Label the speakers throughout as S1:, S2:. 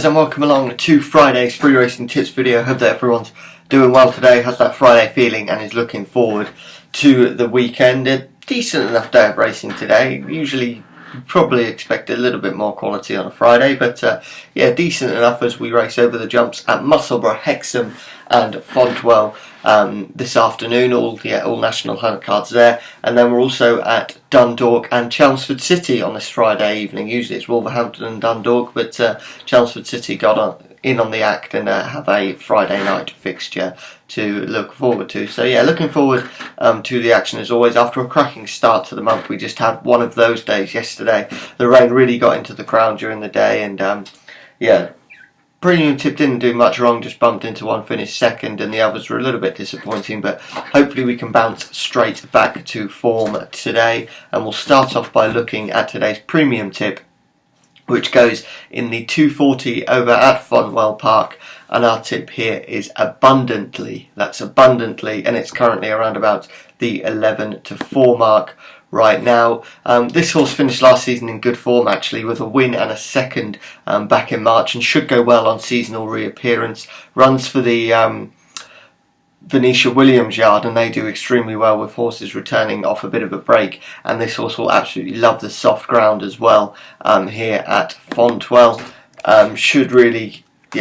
S1: guys, and welcome along to Friday's free racing tips video. Hope that everyone's doing well today, has that Friday feeling and is looking forward to the weekend. A decent enough day of racing today. Usually you probably expect a little bit more quality on a Friday, but yeah, decent enough as we race over the jumps at Musselburgh, Hexham and Fontwell this afternoon. All national hunt cards there, and then we're also at Dundalk and Chelmsford City on this Friday evening. Usually it's Wolverhampton and Dundalk, but Chelmsford City got in on the act and have a Friday night fixture to look forward to. So yeah, looking forward to the action as always. After a cracking start to the month, we just had one of those days yesterday. The rain really got into the crown during the day, and yeah, Premium Tip didn't do much wrong, just bumped into one, finished second, and the others were a little bit disappointing, but hopefully we can bounce straight back to form today. And we'll start off by looking at today's Premium Tip, which goes in the 240 over at Fontwell Park, and our tip here is Abundantly. That's Abundantly, and it's currently around about the 11-4 mark right now. This horse finished last season in good form actually, with a win and a second back in March, and should go well on seasonal reappearance. Runs for the Venetia Williams yard, and they do extremely well with horses returning off a bit of a break, and this horse will absolutely love the soft ground as well here at Fontwell.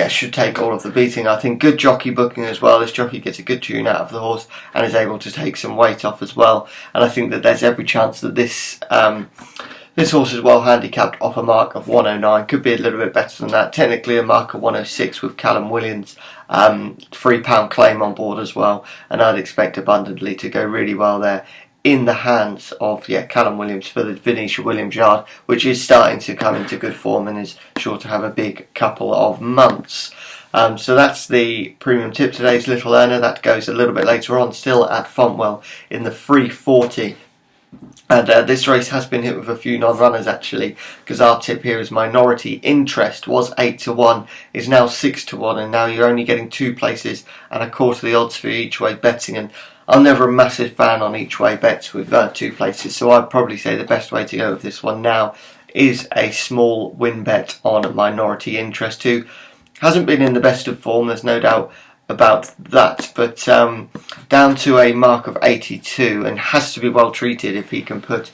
S1: Should take all of the beating. I think good jockey booking as well. This jockey gets a good tune out of the horse and is able to take some weight off as well, and I think that there's every chance that this horse is well handicapped off a mark of 109. Could be a little bit better than that. Technically a mark of 106 with Callum Williams' £3 claim on board as well, and I'd expect Abundantly to go really well there in the hands of Callum Williams for the Venetia Williams yard, which is starting to come into good form and is sure to have a big couple of months. So that's the Premium Tip, today's little earner. That goes a little bit later on, still at Fontwell in the 340. And this race has been hit with a few non-runners actually, because our tip here is Minority Interest. Was 8-1, is now 6-1, and now you're only getting 2 places and a quarter the odds for each way betting. And I'm never a massive fan on each way bets with 2 places, so I'd probably say the best way to go with this one now is a small win bet on Minority Interest, who hasn't been in the best of form, there's no doubt about that, but down to a mark of 82 and has to be well treated if he can put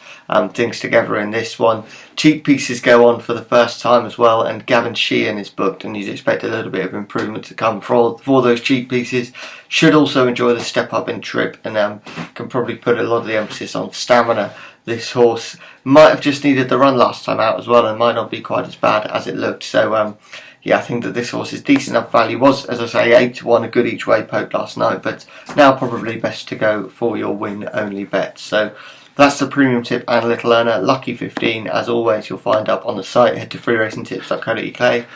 S1: things together in this one. Cheekpeices go on for the first time as well, and Gavin Sheehan is booked, and you'd expect a little bit of improvement to come for those Cheekpeices. Should also enjoy the step up in trip, and can probably put a lot of the emphasis on stamina. This horse might have just needed the run last time out as well, and might not be quite as bad as it looked. So yeah, I think that this horse is decent enough value. Was, as I say, 8-1, a good each way poke last night, but now probably best to go for your win only bet. So that's the Premium Tip and a little earner. Lucky 15, as always, you'll find up on the site. Head to freeracingtips.co.uk.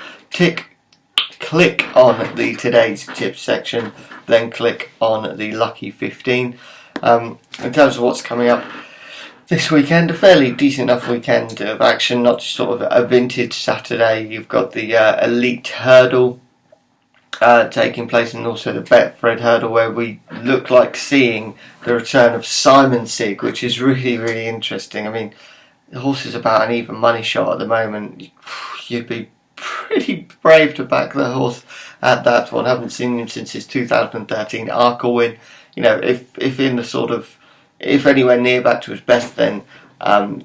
S1: Click on the today's tips section, then click on the Lucky 15. In terms of what's coming up this weekend, a fairly decent enough weekend of action, not just sort of a vintage Saturday. You've got the Elite Hurdle taking place, and also the Betfred Hurdle, where we look like seeing the return of Simon Sig, which is really, really interesting. I mean, the horse is about an even money shot at the moment. You'd be pretty brave to back the horse at that one. I haven't seen him since his 2013 Arkle win. You know, if in the sort of, if anywhere near back to his best, then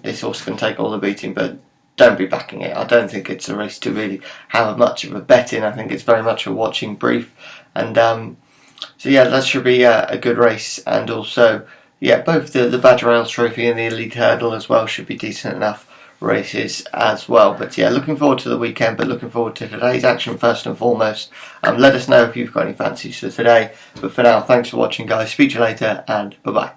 S1: this horse can take all the beating, but don't be backing it. I don't think it's a race to really have much of a bet in. I think it's very much a watching brief, and so yeah, that should be a good race. And also, yeah, both the Badger Isles Trophy and the Elite Hurdle as well should be decent enough races as well. But yeah, looking forward to the weekend, but looking forward to today's action first and foremost. Let us know if you've got any fancies for today, but for now, thanks for watching guys, speak to you later, and bye bye.